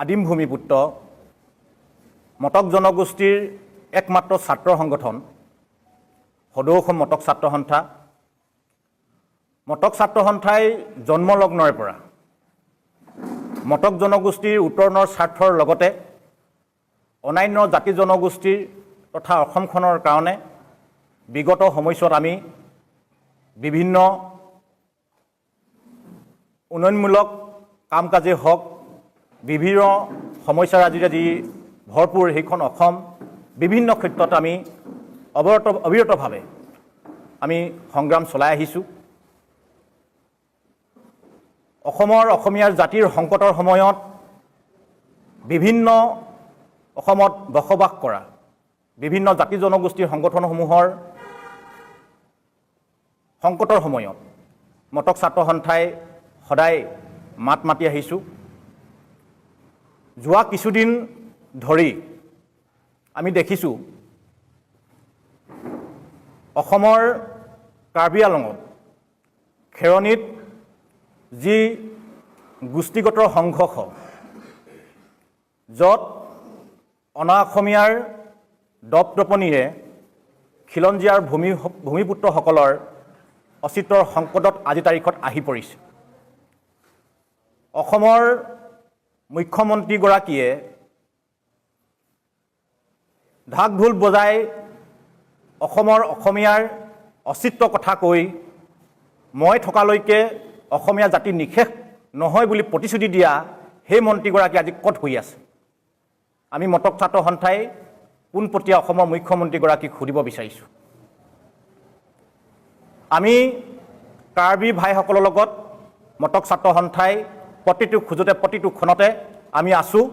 আদিম ভূমিপুত্ৰ মটক জনগোষ্ঠীৰ একমাত্ৰ ছাত্ৰ সংগঠন সদৌ অসম মটক ছাত্ৰ সন্থা। মটক ছাত্ৰ সন্থাই জন্মলগ্নৰে পৰা মটক জনগোষ্ঠীৰ উত্তৰণৰ স্বাৰ্থৰ লগতে অন্যান্য জাতি জনগোষ্ঠীৰ তথা অসমখনৰ কাৰণে বিগত সময়ছোৱাত আমি বিভিন্ন উন্নয়নমূলক কাম কাজেই হওক, বিভিন্ন সমস্যাৰাজিৰে যি ভৰপূৰ সেইখন অসম বিভিন্ন ক্ষেত্ৰত আমি অবিৰতভাৱে আমি সংগ্ৰাম চলাই আহিছোঁ। অসমীয়াৰ জাতিৰ সংকটৰ সময়ত বিভিন্ন অসমত বসবাস কৰা বিভিন্ন জাতি জনগোষ্ঠীৰ সংগঠনসমূহৰ সংকটৰ সময়ত মটক ছাত্ৰ সন্থাই সদায় মাত মাতি আহিছোঁ। যোৱা কিছুদিন ধৰি আমি দেখিছোঁ অসমৰ কাৰ্বি আংলঙত খেৰণিত যি গোষ্ঠীগত সংঘৰ্ষ, য'ত অনা অসমীয়াৰ দপদপনিৰে খিলঞ্জীয়াৰ ভূমিপুত্ৰসকলৰ অস্তিত্বৰ সংকটত আজি তাৰিখত আহি পৰিছে। অসমৰ মুখ্যমন্ত্ৰীগৰাকীয়ে ঢাক ঢোল বজাই অসমীয়াৰ অস্তিত্বৰ কথা কৈ মই থকালৈকে অসমীয়া জাতি নিশেষ নহয় বুলি প্ৰতিশ্ৰুতি দিয়া সেই মন্ত্ৰীগৰাকী আজি ক'ত হৈ আছে? আমি মটক ছাত্ৰ সন্থাই পোনপটীয়া অসমৰ মুখ্যমন্ত্ৰীগৰাকীক সুধিব বিচাৰিছোঁ। আমি কাৰ্বি ভাইসকলৰ লগত মটক ছাত্ৰ সন্থাই প্ৰতিটো খোজতে প্ৰতিটো ক্ষণতে আমি আছোঁ।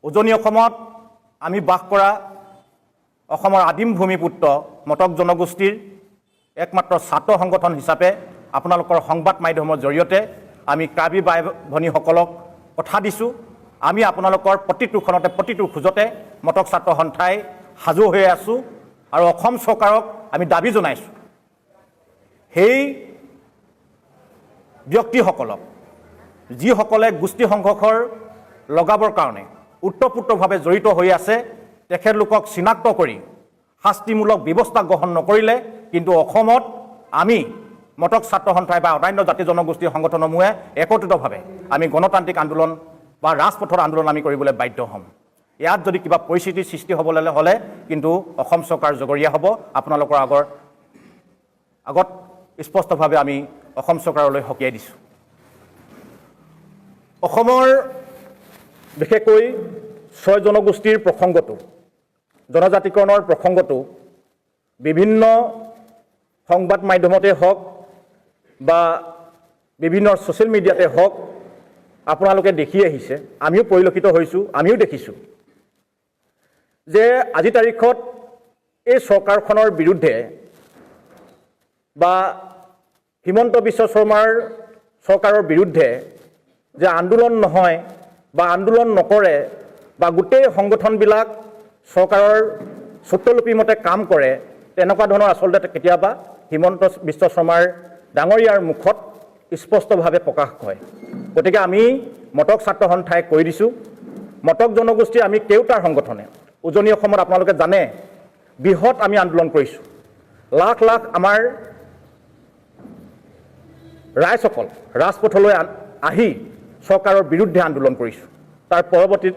উজনি অসমত আমি বাস কৰা অসমৰ আদিম ভূমিপুত্ৰ মটক জনগোষ্ঠীৰ একমাত্ৰ ছাত্ৰ সংগঠন হিচাপে আপোনালোকৰ সংবাদ মাধ্যমৰ জৰিয়তে আমি কাৰ্বি বাই ভনীসকলক কথা দিছোঁ, আমি আপোনালোকৰ প্ৰতিটো ক্ষণতে প্ৰতিটো খোজতে মটক ছাত্ৰ সন্থাই সাজু হৈ আছোঁ আৰু অসম চৰকাৰক আমি দাবী জনাইছোঁ সেই ব্যক্তিসকলক যিসকলে গোষ্ঠী সংঘৰ্ষৰ লগাবৰ কাৰণে ওতঃপ্ৰোতভাৱে জড়িত হৈ আছে, তেখেতলোকক চিনাক্ত কৰি শাস্তিমূলক ব্যৱস্থা গ্ৰহণ নকৰিলে কিন্তু অসমত আমি মটক ছাত্ৰ সন্থাই বা অন্যান্য জাতি জনগোষ্ঠীৰ সংগঠনসমূহে একত্ৰিতভাৱে আমি গণতান্ত্ৰিক আন্দোলন বা ৰাজপথৰ আন্দোলন আমি কৰিবলৈ বাধ্য হ'ম। ইয়াত যদি কিবা পৰিস্থিতিৰ সৃষ্টি হ'বলৈ হ'লে কিন্তু অসম চৰকাৰ জগৰীয়া হ'ব। আপোনালোকৰ আগত স্পষ্টভাৱে আমি অসম চৰকাৰলৈ সকীয়াই দিছোঁ। অসমৰ বিশেষকৈ 6 জনগোষ্ঠীৰ প্ৰসংগটো, জনজাতিকৰণৰ প্ৰসংগটো বিভিন্ন সংবাদ মাধ্যমতে হওক বা বিভিন্ন ছ'চিয়েল মিডিয়াতে হওক আপোনালোকে দেখি আহিছে, আমিও পৰিলক্ষিত হৈছোঁ, আমিও দেখিছোঁ যে আজি তাৰিখত এই চৰকাৰখনৰ বিৰুদ্ধে বা হিমন্ত বিশ্ব শৰ্মাৰ চৰকাৰৰ বিৰুদ্ধে যে আন্দোলন নহয় বা আন্দোলন নকৰে বা গোটেই সংগঠনবিলাক চৰকাৰৰ চুটলুপি মতে কাম কৰে, তেনেকুৱা ধৰণৰ আচলতে কেতিয়াবা হিমন্ত বিশ্ব শৰ্মাৰ ডাঙৰীয়াৰ মুখত স্পষ্টভাৱে প্ৰকাশ হয়। গতিকে আমি মটক ছাত্ৰ সন্থাই কৈ দিছোঁ, মটক জনগোষ্ঠীৰ আমি কেওটাৰ সংগঠনে উজনি অসমত আপোনালোকে জানে বৃহৎ আমি আন্দোলন কৰিছোঁ। লাখ লাখ আমাৰ ৰাইজসকল ৰাজপথলৈ আহি চৰকাৰৰ বিৰুদ্ধে আন্দোলন কৰিছোঁ। তাৰ পৰৱৰ্তীত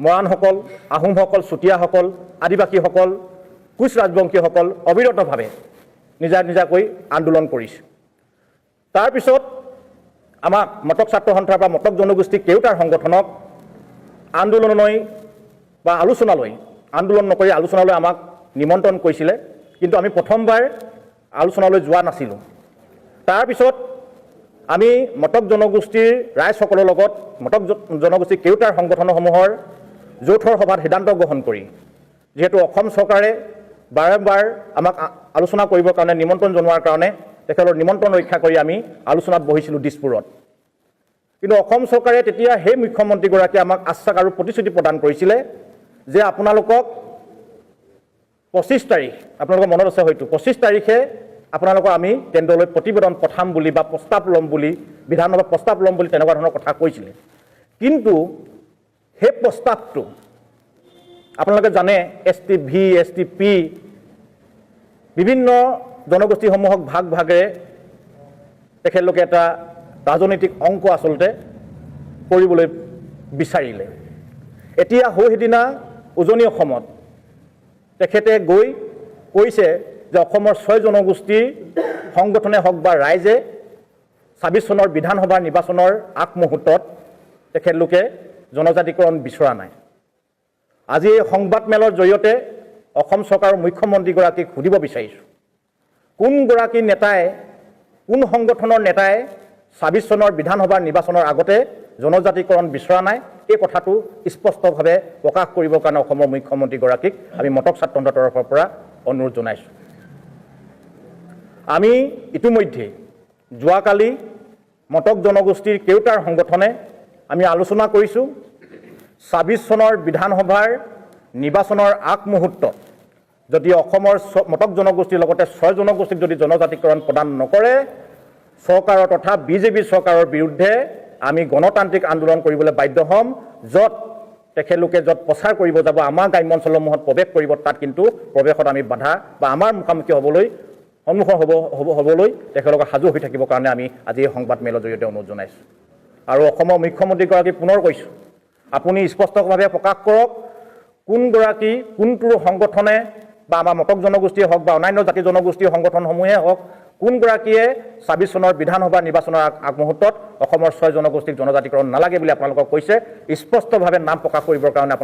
মৰাণসকল, আহোমসকল, চুতীয়াসকল, আদিবাসীসকল, কোচ ৰাজবংশীসকল অবিৰতভাৱে নিজাকৈ আন্দোলন কৰিছে। তাৰপিছত আমাক মটক ছাত্ৰ সন্থা বা মটক জনগোষ্ঠী কেওটাৰ সংগঠনক আন্দোলনলৈ বা আলোচনালৈ, আন্দোলন নকৰি আলোচনালৈ আমাক নিমন্ত্ৰণ কৰিছিলে, কিন্তু আমি প্ৰথমবাৰ আলোচনালৈ যোৱা নাছিলোঁ। তাৰপিছত আমি মটক জনগোষ্ঠীৰ ৰাইজসকলৰ লগত মটক জনগোষ্ঠী কেওটাৰ সংগঠনসমূহৰ যৌথ সভাত সিদ্ধান্ত গ্ৰহণ কৰি, যিহেতু অসম চৰকাৰে বাৰম্বাৰ আমাক আলোচনা কৰিবৰ কাৰণে নিমন্ত্ৰণ জনোৱাৰ কাৰণে তেখেতৰ নিমন্ত্ৰণ ৰক্ষা কৰি আমি আলোচনাত বহিছিলোঁ দিছপুৰত। কিন্তু অসম চৰকাৰে তেতিয়া সেই মুখ্যমন্ত্ৰীগৰাকীয়ে আমাক আশ্বাস আৰু প্ৰতিশ্ৰুতি প্ৰদান কৰিছিলে যে আপোনালোকক 25 তাৰিখ, আপোনালোকৰ মনত আছে হয়তো, 25 তাৰিখে আপোনালোকৰ আমি কেন্দ্ৰলৈ প্ৰতিবেদন পঠাম বুলি বা প্ৰস্তাৱ ল'ম বুলি, বিধানসভাত প্ৰস্তাৱ ল'ম বুলি তেনেকুৱা ধৰণৰ কথা কৈছিলে। কিন্তু সেই প্ৰস্তাৱটো আপোনালোকে জানে STV, STP বিভিন্ন জনগোষ্ঠীসমূহক ভাগ ভাগেৰে তেখেতলোকে এটা ৰাজনৈতিক অংক আচলতে কৰিবলৈ বিচাৰিলে। এতিয়া সেইদিনা উজনি অসমত তেখেতে গৈ কৈছে যে অসমৰ 6 জনগোষ্ঠীৰ সংগঠনে হওক বা ৰাইজে 26 চনৰ বিধানসভা নিৰ্বাচনৰ আগমুহূৰ্তত তেখেতলোকে জনজাতিকৰণ বিচৰা নাই। আজি এই সংবাদমেলৰ জৰিয়তে অসম চৰকাৰৰ মুখ্যমন্ত্ৰীগৰাকীক সুধিব বিচাৰিছোঁ, কোনগৰাকী নেতাই, কোন সংগঠনৰ নেতাই 26 চনৰ বিধানসভা নিৰ্বাচনৰ আগতে জনজাতিকৰণ বিচৰা নাই? এই কথাটো স্পষ্টভাৱে প্ৰকাশ কৰিবৰ কাৰণে অসমৰ মুখ্যমন্ত্ৰীগৰাকীক আমি মটক ছাত্ৰ সন্থাৰ তৰফৰ পৰা অনুৰোধ জনাইছোঁ। আমি ইতিমধ্যে যোৱাকালি মটক জনগোষ্ঠীৰ কেইটাৰ সংগঠনে আমি আলোচনা কৰিছোঁ 26 চনৰ বিধানসভাৰ নিৰ্বাচনৰ আগমুহূৰ্তত যদি অসমৰ মটক জনগোষ্ঠীৰ লগতে 6 জনগোষ্ঠীক যদি জনজাতিকৰণ প্ৰদান নকৰে, চৰকাৰৰ তথা বিজেপি চৰকাৰৰ বিৰুদ্ধে আমি গণতান্ত্ৰিক আন্দোলন কৰিবলৈ বাধ্য হ'ম। য'ত তেখেতলোকে য'ত প্ৰচাৰ কৰিব যাব, আমাৰ গ্ৰাম্য অঞ্চলসমূহত প্ৰৱেশ কৰিব, তাত কিন্তু প্ৰৱেশত আমি বাধা বা আমাৰ মুখামুখি হ'বলৈ তেখেতলোকে সাজু হৈ থাকিবৰ কাৰণে আমি আজি এই সংবাদমেলৰ জৰিয়তে অনুৰোধ জনাইছোঁ। আৰু অসমৰ মুখ্যমন্ত্ৰীগৰাকী পুনৰ কৈছোঁ, আপুনি স্পষ্টভাৱে প্ৰকাশ কৰক কোনগৰাকী, কোনটো সংগঠনে বা আমাৰ মটক জনগোষ্ঠীয়ে হওক বা অন্যান্য জাতি জনগোষ্ঠীৰ সংগঠনসমূহে হওক, কোনগৰাকীয়ে 26 চনৰ বিধানসভা নিৰ্বাচনৰ আগমুহূৰ্তত অসমৰ 6 জনগোষ্ঠীক জনজাতিকৰণ নালাগে বুলি আপোনালোকক কৈছে। স্পষ্টভাৱে নাম প্ৰকাশ কৰিবৰ কাৰণে